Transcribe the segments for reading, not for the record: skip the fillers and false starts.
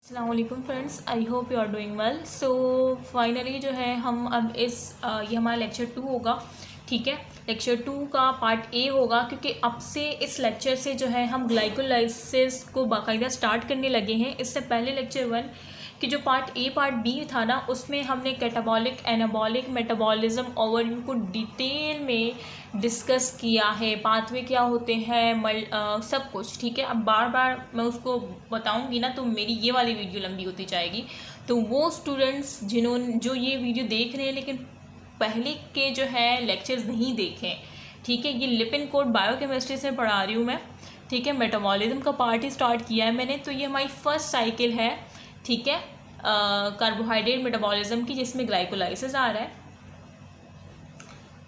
अस्सलामुअलैकुम friends, I hope you are doing well. So finally जो है हम अब ये हमारा लेक्चर 2 होगा। ठीक है, लेक्चर 2 का पार्ट ए होगा, क्योंकि अब से इस लेक्चर से जो है हम ग्लाइकोलाइसिस को बाकायदा स्टार्ट करने लगे हैं। इससे पहले लेक्चर 1 कि जो पार्ट ए पार्ट बी था ना, उसमें हमने कैटाबॉलिक एनाबॉलिक मेटाबॉलिज्म ओवरव्यू को डिटेल में डिस्कस किया है। पाथवे क्या होते हैं, सब कुछ। ठीक है, अब बार बार मैं उसको बताऊंगी ना तो मेरी ये वाली वीडियो लंबी होती जाएगी। तो वो स्टूडेंट्स जो ये वीडियो देख रहे हैं लेकिन पहले के जो है लेक्चर्स नहीं देखे, ठीक है, ये लिपिड कोड बायोकेमिस्ट्री से पढ़ा रही हूँ मैं। ठीक है, मेटाबॉलिज्म का पार्ट ही स्टार्ट किया है मैंने। तो ये हमारी फर्स्ट साइकिल है, ठीक है, कार्बोहाइड्रेट मेटाबॉलिज्म की, जिसमें ग्लाइकोलाइसिस आ रहा है।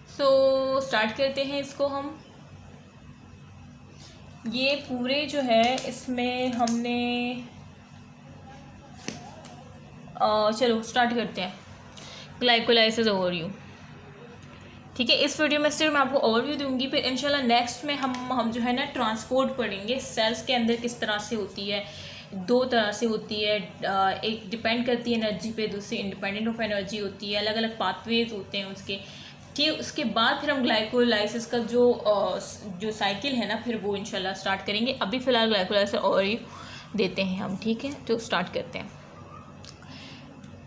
सो स्टार्ट करते हैं इसको हम। ये पूरे जो है इसमें हमने चलो स्टार्ट करते हैं ग्लाइकोलाइसिस ओवरव्यू। ठीक है, इस वीडियो में सिर्फ मैं आपको ओवरव्यू दूंगी, फिर इंशाल्लाह नेक्स्ट में हम जो है ना ट्रांसपोर्ट पढ़ेंगे। सेल्स के अंदर किस तरह से होती है, दो तरह से होती है, एक डिपेंड करती है एनर्जी पे, दूसरी इंडिपेंडेंट ऑफ एनर्जी होती है। अलग अलग पाथवेज होते हैं उसके। ठीक, उसके बाद फिर हम ग्लाइकोलाइसिस का जो साइकिल है ना, फिर वो इंशाल्लाह स्टार्ट करेंगे। अभी फ़िलहाल ग्लाइकोलाइसिस ओवरव्यू देते हैं हम। ठीक है, तो स्टार्ट करते हैं।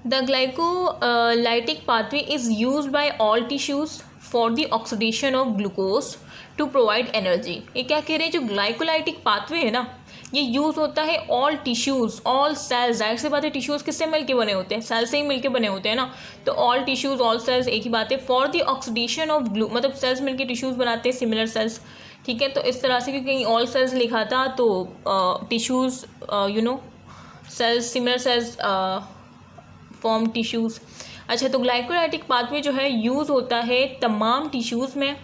The glycolytic pathway is use by all tissues for the oxidation of glucose to provide energy. ये क्या कह रहे हैं, जो ग्लाइकोलाइटिक पाथवे है ना, ये यूज़ होता है ऑल टिश्यूज़, ऑल सेल्स। जाहिर सी बात है, टिश्यूज़ किससे मिलके बने होते हैं, सेल से ही मिलके बने होते हैं ना। तो ऑल टिश्यूज़, ऑल सेल्स एक ही बात है। फॉर द ऑक्सीडेशन ऑफ मतलब सेल्स मिलके टिश्यूज़ बनाते हैं, सिमिलर सेल्स। ठीक है, तो इस तरह से, क्योंकि कहीं ऑल सेल्स लिखा था तो tissues cells, similar cells form tissues. अच्छा, तो ग्लाइकोलाइटिक पाथवे जो है यूज़ होता है तमाम टिश्यूज़ में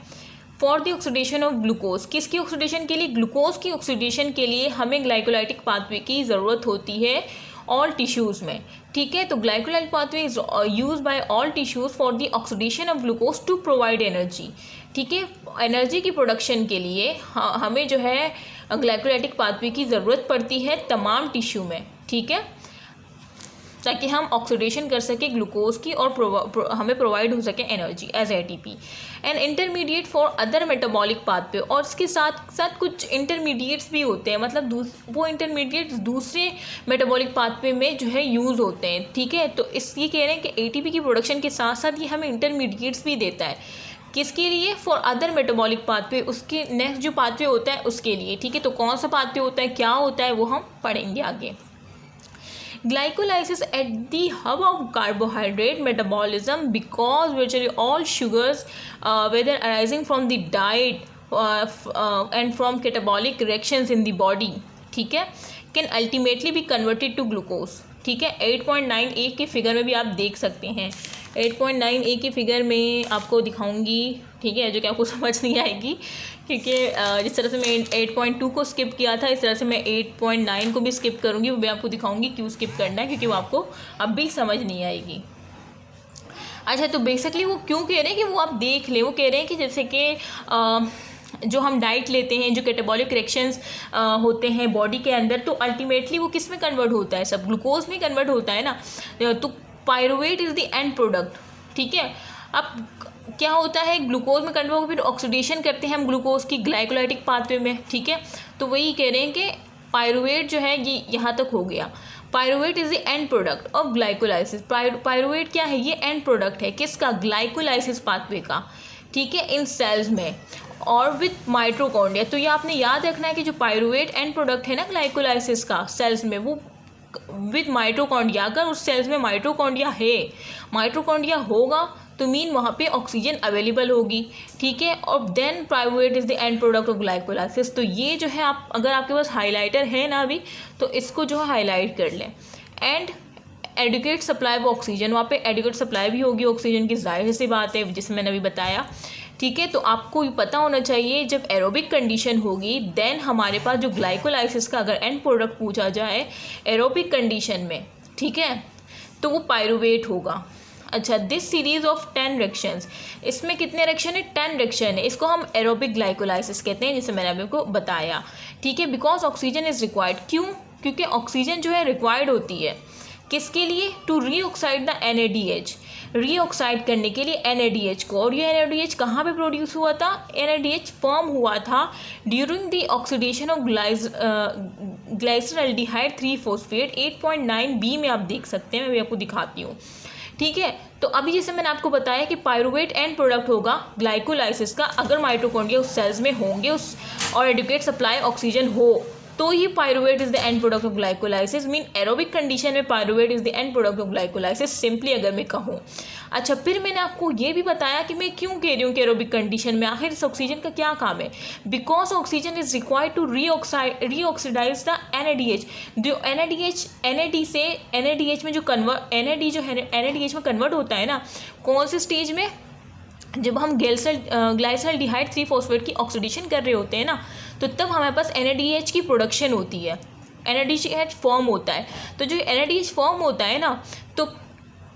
for the oxidation of glucose. किसकी ऑक्सीडेशन के लिए, ग्लूकोज की ऑक्सीडेशन के लिए हमें ग्लाइकोलाइटिक पाथवे की ज़रूरत होती है ऑल टिश्यूज़ में। ठीक है, तो glycolytic pathway is use by all tissues for the oxidation of glucose to provide energy. ठीक है, एनर्जी की प्रोडक्शन के लिए हमें जो है ग्लाइकोलाइटिक पाथवे की ज़रूरत पड़ती है तमाम टिश्यू में। ठीक है, ताकि हम ऑक्सीडेशन कर सके ग्लूकोज की और हमें प्रोवाइड हो सके energy as ATP. And intermediate for other metabolic pathway, और इसके साथ साथ कुछ इंटरमीडिएट्स भी होते हैं, मतलब वो इंटरमीडिएट्स दूसरे मेटाबॉलिक पाथवे में जो है यूज़ होते हैं। ठीक है, तो ये कह रहे हैं कि एटीपी की प्रोडक्शन के साथ साथ ये हमें इंटरमीडिएट्स भी देता है। किसके लिए, फॉर अदर मेटाबॉलिक पाथवे, उसके नेक्स्ट जो पाथवे होता है उसके लिए। ठीक है, तो कौन सा पाथवे होता है, क्या होता है, वो हम पढ़ेंगे आगे। Glycolysis at the hub of carbohydrate metabolism, because virtually all sugars, whether arising from the diet and from catabolic reactions in the body, ठीक है, can ultimately be converted to glucose। ठीक है, 8.9a के फिगर में भी आप देख सकते हैं। 8.9a की फिगर में आपको दिखाऊंगी, ठीक है, जो कि आपको समझ नहीं आएगी, क्योंकि जिस तरह से मैं 8.2 को स्किप किया था, इस तरह से मैं 8.9 को भी स्किप करूँगी। वो भी आपको दिखाऊंगी क्यों स्किप करना है, क्योंकि वो आपको अब भी समझ नहीं आएगी। अच्छा, तो बेसिकली वो क्यों कह रहे हैं कि वो आप देख लें। वो कह रहे हैं कि जैसे कि जो हम डाइट लेते हैं, जो कैटाबॉलिक रिएक्शंस होते हैं बॉडी के अंदर, तो अल्टीमेटली वो किस में कन्वर्ट होता है, सब ग्लूकोज में कन्वर्ट होता है ना। तो pyruvate is the end product. ठीक है, अब क्या होता है, ग्लूकोज में कन्वर्ट, फिर ऑक्सीडेशन करते हैं हम ग्लूकोज की ग्लाइकोलाइटिक पाथवे में। ठीक है, तो वही कह रहे हैं कि पायरुवेट जो है ये यहाँ तक हो गया। Pyruvate is the end product of glycolysis. Pyruvate क्या है, ये एंड प्रोडक्ट है किसका, ग्लाइकोलाइसिस पाथवे का। ठीक है, इन सेल्स में और विथ माइटोकॉन्ड्रिया। तो ये आपने याद रखना है कि जो पायरुवेट एंड प्रोडक्ट है ना ग्लाइकोलाइसिस का सेल्स में, वो विथ माइटोकॉन्ड्रिया। अगर उस सेल्स में माइटोकॉन्ड्रिया है, माइटोकॉन्ड्रिया होगा तो मीन वहाँ पे ऑक्सीजन अवेलेबल होगी। ठीक है, और then pyruvate is the end product of glycolysis. तो ये जो है, आप अगर आपके पास हाईलाइटर है ना अभी, तो इसको जो है हाईलाइट कर लें। And adequate supply of oxygen, वहाँ पे एडिक्वेट सप्लाई भी होगी ऑक्सीजन की, जाहिर सी बात है, जिसमें मैंने अभी बताया। ठीक है, तो आपको ये पता होना चाहिए, जब एरोबिक कंडीशन होगी देन हमारे पास जो ग्लाइकोलाइसिस का अगर एंड प्रोडक्ट पूछा जाए एरोबिक कंडीशन में, ठीक है, तो वो पायरुवेट होगा। अच्छा, दिस सीरीज ऑफ 10 रिएक्शंस, इसमें कितने रिएक्शन है, 10 रिएक्शन है। इसको हम एरोबिक ग्लाइकोलाइसिस कहते हैं, जिसे मैंने अभी आपको बताया। ठीक है, बिकॉज ऑक्सीजन इज रिक्वायर्ड। क्यों, क्योंकि ऑक्सीजन जो है रिक्वायर्ड होती है किसके लिए, टू रीऑक्साइड द NADH, रीऑक्साइड करने के लिए NADH को। और ये NADH कहाँ पे प्रोड्यूस हुआ था, NADH फॉर्म हुआ था during the oxidation of glyceraldehyde three phosphate 8.9b में, आप देख सकते हैं, मैं भी आपको दिखाती हूँ। ठीक है, तो अभी जैसे मैंने आपको बताया कि पायरुवेट एंड प्रोडक्ट होगा ग्लाइकोलाइसिस का, अगर माइटोकॉन्ड्रिया उस सेल्स में होंगे उस और एडिक्वेट सप्लाई ऑक्सीजन हो तो ये pyruvate is the end product of glycolysis. Mean aerobic condition में pyruvate is the end product of glycolysis, simply अगर मैं कहूँ। अच्छा, फिर मैंने आपको ये भी बताया कि मैं क्यों कह रही हूँ कि एरोबिक कंडीशन में आखिर इस ऑक्सीजन का क्या काम है, because oxygen is required to reoxidize the NADH। जो NAD से NADH में जो NAD जो है NADH में कन्वर्ट होता है ना, कौन से स्टेज में, जब हम ग्लाइसरल्डिहाइड 3-फॉस्फेट की ऑक्सीडेशन कर रहे होते हैं ना, तो तब हमारे पास NADH की प्रोडक्शन होती है, NADH फॉर्म होता है। तो जो NADH फॉर्म होता है ना, तो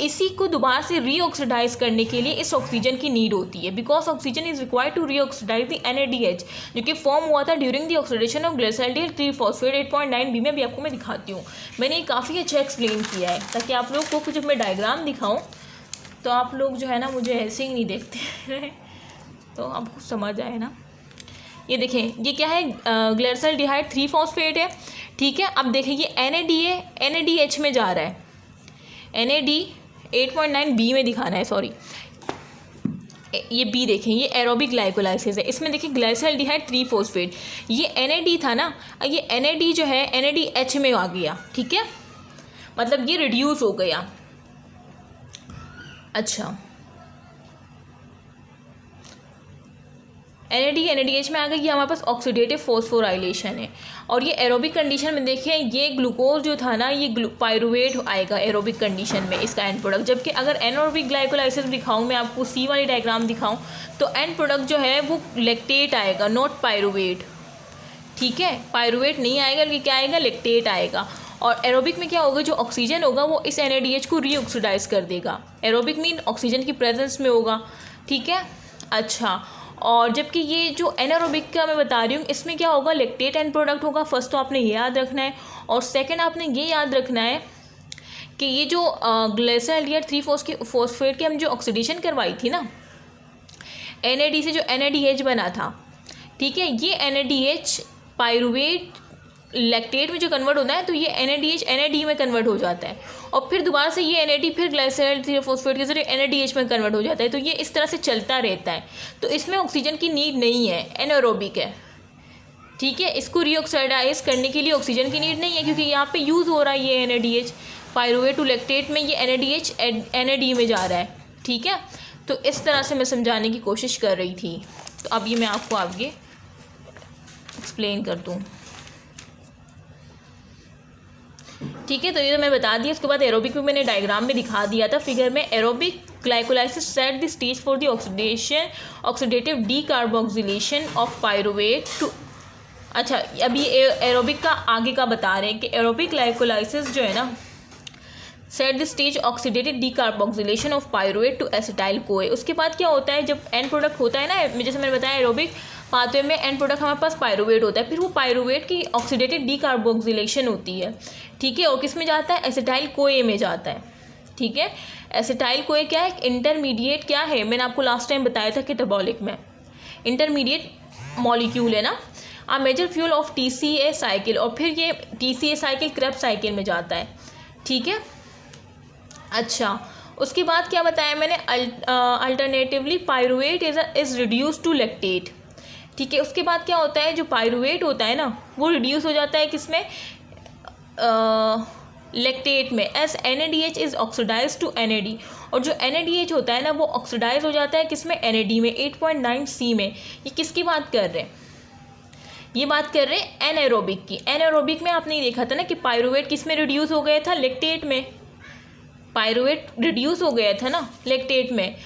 इसी को दोबारा से रीऑक्सीडाइज करने के लिए इस ऑक्सीजन की नीड होती है, because oxygen is required to reoxidize the NADH, जो कि फॉर्म हुआ था during the oxidation of glyceraldehyde three phosphate 8.9b में। भी आपको मैं दिखाती हूँ, मैंने ये काफ़ी अच्छा एक्सप्लेन किया है ताकि आप लोग को कुछ मैं डायग्राम दिखाऊँ तो आप लोग जो है ना मुझे ऐसे ही नहीं देखते तो आपको समझ आए ना। ये देखें, ये क्या है, ग्लाइसरल्डिहाइड 3-फॉस्फेट है। ठीक है, अब देखें ये NAD है, NADH में जा रहा है, NAD 8.9b में दिखाना है, सॉरी ये B देखें, ये एरोबिक ग्लाइकोलाइसिस है। इसमें देखिए ग्लाइसरल्डिहाइड 3-फॉस्फेट, ये NAD था ना, ये NAD जो है NADH में आ गया। ठीक है, मतलब ये रिड्यूस हो गया। अच्छा, NADH में आ गया, ये हमारे पास ऑक्सीडेटिव फॉस्फोराइलेशन है। और ये एरोबिक कंडीशन में देखिए, ये ग्लूकोज जो था ना, ये पायरुवेट आएगा एरोबिक कंडीशन में, इसका एंड प्रोडक्ट। जबकि अगर एनारोबिक ग्लाइकोलाइसिस दिखाऊं, मैं आपको C वाली डायग्राम दिखाऊं, तो एंड प्रोडक्ट जो है वो लैक्टेट आएगा, नॉट पायरुवेट। ठीक है, पायरुवेट नहीं आएगा, बल्कि क्या आएगा, लैक्टेट आएगा। और एरोबिक में क्या होगा, जो ऑक्सीजन होगा वो इस NADH को रीऑक्सीडाइज कर देगा। एरोबिक मीन ऑक्सीजन की प्रेजेंस में होगा। ठीक है, अच्छा, और जबकि ये जो एनारोबिक का मैं बता रही हूँ, इसमें क्या होगा, लैक्टेट एंड प्रोडक्ट होगा। फर्स्ट तो आपने ये याद रखना है, और सेकंड आपने ये याद रखना है कि ये जो ग्लाइसरल्डिहाइड 3-फॉस्फेट की हम जो ऑक्सीडेशन करवाई थी ना, NAD से जो NADH बना था, ठीक है, ये NADH पायरुवेट लैक्टेट में जो कन्वर्ट होता है, तो ये NADH NAD में कन्वर्ट हो जाता है, और फिर दोबारा से ये NAD फिर ग्लाइसरल्डिहाइड 3-फॉस्फेट के जरिए NADH में कन्वर्ट हो जाता है। तो ये इस तरह से चलता रहता है। तो इसमें ऑक्सीजन की नीड नहीं है, एनारोबिक है। ठीक है, इसको रीऑक्सीडाइज करने के लिए ऑक्सीजन की नीड नहीं है, क्योंकि यहाँ पे यूज़ हो रहा है ये NADH पायरुवेट टू लैक्टेट में, ये NADH NAD में जा रहा है। ठीक है, तो इस तरह से मैं समझाने की कोशिश कर रही थी। तो अब ये मैं आपको आगे एक्सप्लेन कर दूँ। ठीक है, तो ये तो मैं बता दी। उसके बाद एरोबिक में मैंने डायग्राम में दिखा दिया था फिगर में। Aerobic glycolysis set the stage for the oxidative decarboxylation of pyruvate to. अच्छा, अभी एरोबिक का आगे का बता रहे हैं कि एरोबिक ग्लाइकोलाइसिस जो है ना, set the stage oxidative decarboxylation of pyruvate to acetyl CoA. उसके बाद क्या होता है, जब एंड प्रोडक्ट होता है ना, जैसे मैंने बताया एरोबिक पाथवे में एंड प्रोडक्ट हमारे पास पायरुवेट होता है, फिर वो पायरुवेट की ऑक्सीडेटिव डीकार्बोक्सिलेशन होती है। ठीक है, और किस में जाता है, एसिटाइल कोए में जाता है। ठीक है, एसिटाइल कोए क्या है, इंटरमीडिएट क्या है, मैंने आपको लास्ट टाइम बताया था कैटाबॉलिक में, इंटरमीडिएट मॉलिक्यूल है ना, a major fuel of TCA cycle, और फिर ये TCA साइकिल क्रेब्स साइकिल में जाता है। ठीक है, अच्छा, उसके बाद क्या बताया मैंने, alternatively pyruvate is reduce to lactate. ठीक है, उसके बाद क्या होता है, जो पायरुवेट होता है ना, वो रिड्यूस हो जाता है किसमें, लैक्टेट में, as NADH is oxidise to NAD। और जो NADH होता है ना, वो ऑक्सीडाइज हो जाता है किसमें, NAD में, 8.9C में। ये किसकी बात कर रहे हैं, ये बात कर रहे हैं एनारोबिक की। एनारोबिक में आपने देखा था ना कि पायरुवेट किस में रिड्यूस हो गया था, लैक्टेट में। पायरुवेट रिड्यूस हो गया था ना लैक्टेट में,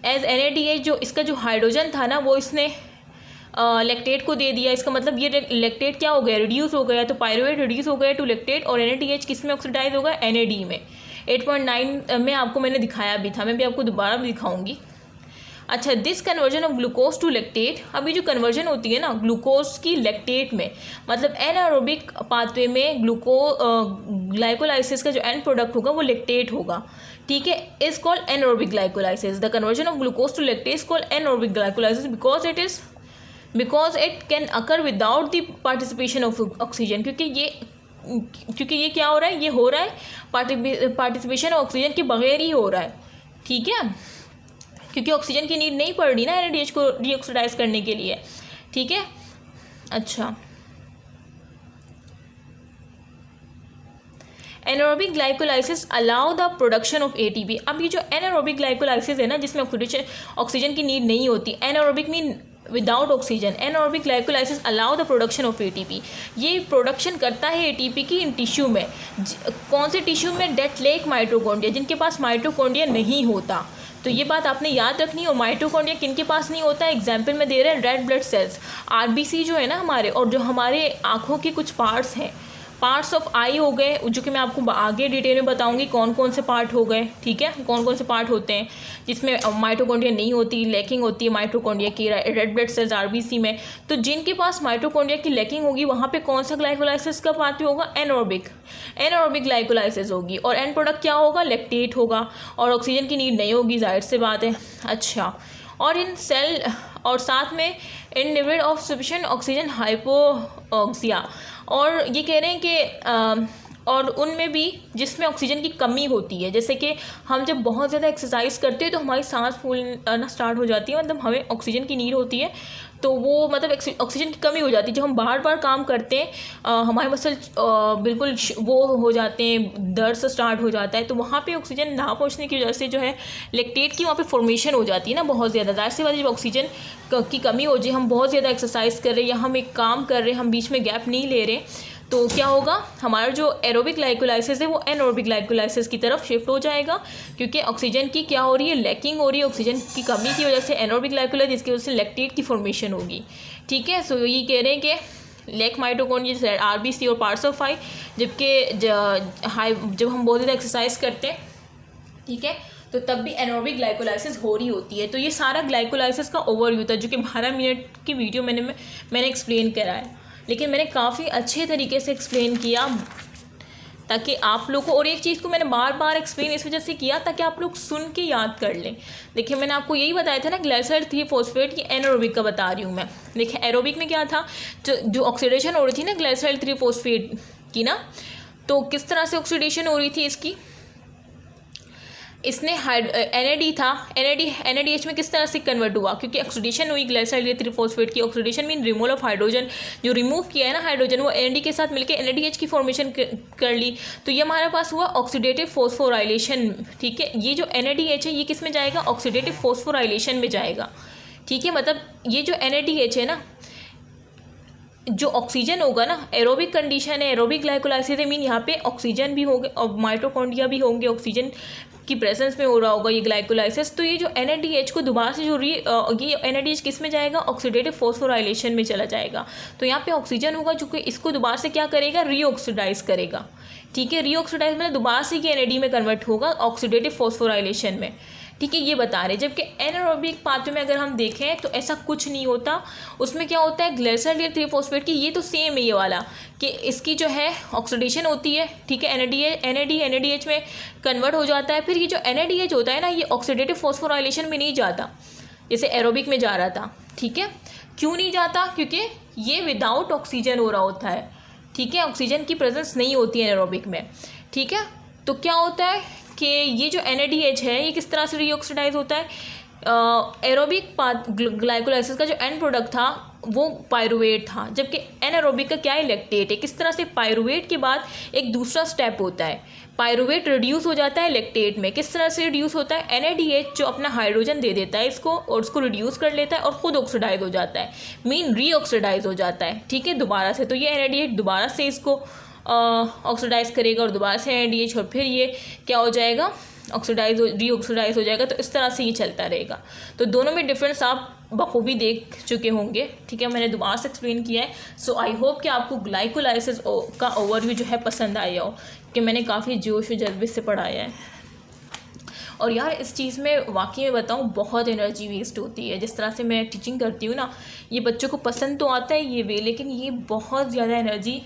एज NADH जो इसका जो हाइड्रोजन था ना, वो इसने लैक्टेट को दे दिया। इसका मतलब ये लैक्टेट क्या हो गया, रिड्यूस हो गया। तो पायरुवेट रिड्यूस हो गया टू लैक्टेट, और NADH किस में ऑक्सीडाइज होगा, NAD में। 8.9 में आपको मैंने दिखाया भी था, मैं भी आपको दोबारा भी दिखाऊंगी। अच्छा, this conversion of glucose to lactate, अब ये जो कन्वर्जन होती है ना ग्लूकोज की लैक्टेट में, मतलब एनारोबिक पाथवे में ग्लाइकोलाइसिस का जो एंड प्रोडक्ट होगा वो लैक्टेट होगा, ठीक है, is called anaerobic glycolysis. The conversion of glucose to lactate is called anaerobic glycolysis because it can occur without the participation of oxygen, क्योंकि ये क्या हो रहा है, ये हो रहा है पार्टिसिपेशन ऑफ ऑक्सीजन के बगैर ही हो रहा है, ठीक है, क्योंकि ऑक्सीजन की नीड नहीं पड़ रही ना एनएडीएच को रीऑक्सीडाइज करने के लिए, ठीक है। अच्छा, anaerobic glycolysis allow the production of ATP. अब ये जो एनारोबिक ग्लाइकोलाइसिस है ना, जिसमें ऑक्सीजन की नीड नहीं होती, anaerobic mean without oxygen, anaerobic glycolysis allow the production of ATP, ये प्रोडक्शन करता है एटीपी की इन टिश्यू में। कौन से टिश्यू में? डेट लेक माइटोकॉन्ड्रिया, जिनके पास माइटोकॉन्ड्रिया नहीं होता। तो ये बात आपने याद रखनी है। और माइटोकॉन्ड्रिया किन के पास नहीं होता है? एग्जाम्पल में दे रहे हैं रेड ब्लड सेल्स, आरबीसी जो है ना हमारे, और जो हमारे आँखों के कुछ पार्ट्स हैं, पार्ट्स ऑफ आई हो गए, जो कि मैं आपको आगे डिटेल में बताऊंगी कौन कौन से पार्ट हो गए, ठीक है, कौन कौन से पार्ट होते हैं जिसमें माइटोकॉन्ड्रिया नहीं होती, लैकिंग होती है माइटोकॉन्ड्रिया की, रेड ब्लड सेल्स आरबीसी में। तो जिनके पास माइटोकॉन्ड्रिया की लैकिंग होगी वहाँ पे कौन सा ग्लाइकोलाइसिस का पाथवे होगा? एनारोबिक ग्लाइकोलाइसिस होगी, और एंड प्रोडक्ट क्या होगा? लैक्टेट होगा, और ऑक्सीजन की नीड नहीं होगी, जाहिर सी बात है। अच्छा, और इन सेल और साथ में इन डिविड ऑफ सफिशिएंट ऑक्सीजन हाइपोक्सिया, और ये कह रहे हैं कि और उनमें भी जिसमें ऑक्सीजन की कमी होती है, जैसे कि हम जब बहुत ज़्यादा एक्सरसाइज करते हैं तो हमारी सांस फूलना स्टार्ट हो जाती है, मतलब हमें ऑक्सीजन की नीड होती है, तो वो मतलब ऑक्सीजन की कमी हो जाती है। जब हम बार बार काम करते हैं हमारे मसल बिल्कुल वो हो जाते हैं, दर्द से स्टार्ट हो जाता है, तो वहाँ पे ऑक्सीजन ना पहुँचने की वजह से जो है लैक्टेट की वहाँ पे फॉर्मेशन हो जाती है ना बहुत ज़्यादा। जाहिर सी बात है, जब ऑक्सीजन की कमी हो जाए, हम बहुत ज़्यादा एक्सरसाइज कर रहे हैं या हम एक काम कर रहे हैं, हम बीच में गैप नहीं ले रहे, तो क्या होगा, हमारा जो एरोबिक ग्लाइकोलाइसिस है वो एनारोबिक ग्लाइकोलाइसिस की तरफ शिफ्ट हो जाएगा, क्योंकि ऑक्सीजन की क्या हो रही है? लैकिंग हो रही है, ऑक्सीजन की कमी की वजह से एनारोबिक ग्लाइकोलाइसिस, जिसकी वजह से लैक्टेट की फॉर्मेशन होगी, ठीक है। सो ये कह रहे हैं कि लेक माइटोकॉन्ड्रिया, आरबीसी और पार्ट्स ऑफ आई, जबकि जब हम बहुत ज़्यादा एक्सरसाइज करते हैं, ठीक है, तो तब भी एनारोबिक ग्लाइकोलाइसिस हो रही होती है। तो ये सारा ग्लाइकोलाइसिस का ओवरव्यू था, जो कि 12 मिनट की वीडियो मैंने एक्सप्लेन करा है, लेकिन मैंने काफ़ी अच्छे तरीके से एक्सप्लेन किया ताकि आप लोग को, और एक चीज़ को मैंने बार बार एक्सप्लेन इस वजह से किया ताकि आप लोग सुन के याद कर लें। देखिए, मैंने आपको यही बताया था ना, ग्लाइसराइड 3-फॉस्फेट की एनारोबिक का बता रही हूँ मैं। देखिए, एरोबिक में क्या था, जो ऑक्सीडेशन हो रही थी ना ग्लाइसराइड 3-फॉस्फेट की ना, तो किस तरह से ऑक्सीडेशन हो रही थी इसकी, इसने NAD था, NADH में किस तरह से कन्वर्ट हुआ, क्योंकि ऑक्सीडेशन हुई ग्लाइसराइड 3-फॉस्फेट की। Oxidation mean removal of hydrogen, जो रिमूव किया है ना हाइड्रोजन, वो NAD के साथ मिलकर NADH की फॉर्मेशन कर ली, तो ये हमारे पास हुआ ऑक्सीडेटिव फॉस्फोराइलेशन, ठीक है। ये जो NADH है ये किस में जाएगा? ऑक्सीडेटिव फॉस्फोराइलेशन में जाएगा, ठीक है। मतलब ये जो NADH है ना, जो ऑक्सीजन होगा ना, एरोबिक कंडीशन है, एरोबिक ग्लाइकोलाइसिस है, मीन यहाँ पे ऑक्सीजन भी होंगे और माइटोकॉन्ड्रिया भी होंगे, ऑक्सीजन की प्रेजेंस में हो रहा होगा ये ग्लाइकोलाइसिस। तो ये जो NADH को दोबारा से जो ये NADH किस में जाएगा? ऑक्सीडेटिव फॉस्फोराइलेशन में चला जाएगा। तो यहाँ पे ऑक्सीजन होगा जो कि इसको दोबारा से क्या करेगा? रीऑक्सीडाइज करेगा, ठीक है। रीऑक्सीडाइज में दोबारा से ये NAD में कन्वर्ट होगा ऑक्सीडेटिव फॉस्फोराइलेशन में, ठीक है, ये बता रहे। जबकि एनारोबिक पाथवे में अगर हम देखें तो ऐसा कुछ नहीं होता। उसमें क्या होता है? ग्लाइसराइड 3-फॉस्फेट की, ये तो सेम है ये वाला, कि इसकी जो है ऑक्सीडेशन होती है, ठीक है, NADH में कन्वर्ट हो जाता है। फिर ये जो NADH होता है ना, ये ऑक्सीडेटिव फॉस्फोराइलेशन में नहीं जाता जैसे एरोबिक में जा रहा था, ठीक है। क्यों नहीं जाता? क्योंकि ये विदाउट ऑक्सीजन हो रहा होता है, ठीक है, ऑक्सीजन की प्रेजेंस नहीं होती है एरोबिक में, ठीक है। तो क्या होता है कि ये जो NADH है ये किस तरह से रीऑक्सीडाइज होता है? एरोबिक ग्लाइकोलाइसिस का जो एंड प्रोडक्ट था वो पायरुवेट था, जबकि एनारोबिक का क्या है? लैक्टेट है। किस तरह से? पायरुवेट के बाद एक दूसरा स्टेप होता है, पायरुवेट रिड्यूस हो जाता है लैक्टेट में। किस तरह से रिड्यूस होता है? NADH जो अपना हाइड्रोजन दे देता है इसको और उसको रिड्यूस कर लेता है और ख़ुद ऑक्सीडाइज हो जाता है, मीन रीऑक्सीडाइज हो जाता है, ठीक है, दोबारा से। तो ये NADH दोबारा से इसको ऑक्सीडाइज करेगा और दोबारा से NADH, और फिर ये क्या हो जाएगा? रीऑक्सीडाइज हो जाएगा। तो इस तरह से ये चलता रहेगा। तो दोनों में डिफरेंस आप बखूबी देख चुके होंगे, ठीक है, मैंने दोबारा से एक्सप्लेन किया है। सो आई होप कि आपको ग्लाइकोलाइसिस का ओवरव्यू जो है पसंद आया हो, कि मैंने काफ़ी जोश और जज्बे से पढ़ाया है। और यार इस चीज़ में वाकई में बताऊँ बहुत एनर्जी वेस्ट होती है। जिस तरह से मैं टीचिंग करती हूँ ना, ये बच्चों को पसंद तो आता है ये वे, लेकिन ये बहुत ज़्यादा एनर्जी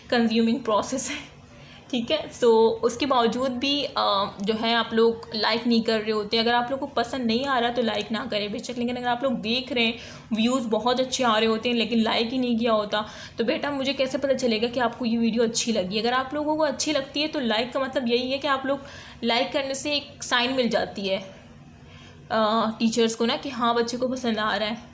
कंज्यूमिंग प्रोसेस है, ठीक है। सो उसके बावजूद भी जो है आप लोग लाइक नहीं कर रहे होते। अगर आप लोग को पसंद नहीं आ रहा तो लाइक ना करें बेशक, लेकिन अगर आप लोग देख रहे हैं व्यूज़ बहुत अच्छे आ रहे होते हैं लेकिन लाइक ही नहीं किया होता, तो बेटा मुझे कैसे पता चलेगा कि आपको ये वीडियो अच्छी लगी। अगर आप लोगों को अच्छी लगती है तो लाइक का मतलब यही है कि आप लोग लाइक करने से एक साइन मिल जाती है टीचर्स को ना कि हाँ बच्चे को पसंद आ रहा है,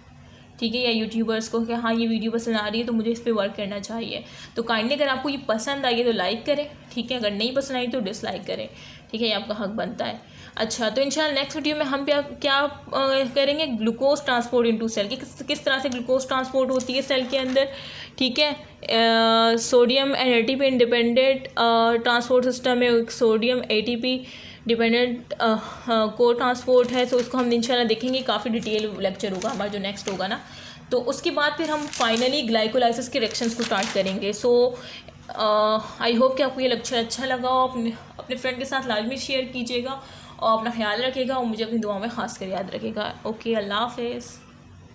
ठीक है, या यूट्यूबर्स को कि हाँ ये वीडियो पसंद आ रही है तो मुझे इस पर वर्क करना चाहिए। तो काइंडली अगर आपको ये पसंद आई है तो लाइक करें, ठीक है, अगर नहीं पसंद आई तो डिसलाइक करें, ठीक है, ये आपका हक बनता है। अच्छा, तो इंशाल्लाह नेक्स्ट वीडियो में हम क्या करेंगे, ग्लूकोज ट्रांसपोर्ट इनटू सेल कि किस तरह से ग्लूकोज ट्रांसपोर्ट होती है सेल के अंदर, ठीक है। Sodium and ATP independent transport system है, सोडियम एटीपी डिपेंडेंट को ट्रांसपोर्ट है। तो उसको हम इंशाल्लाह देखेंगे, काफ़ी डिटेल लेक्चर होगा हमारा जो नेक्स्ट होगा ना। तो उसके बाद फिर हम फाइनली ग्लाइकोलाइसिस के रिएक्शंस को स्टार्ट करेंगे। सो आई होप कि आपको ये लेक्चर अच्छा लगा हो। अपने फ्रेंड के साथ लाजमी शेयर कीजिएगा और अपना ख्याल रखिएगा और मुझे अपनी दुआ में ख़ास कर याद रखिएगा। ओके, अल्लाह हाफ़िज़।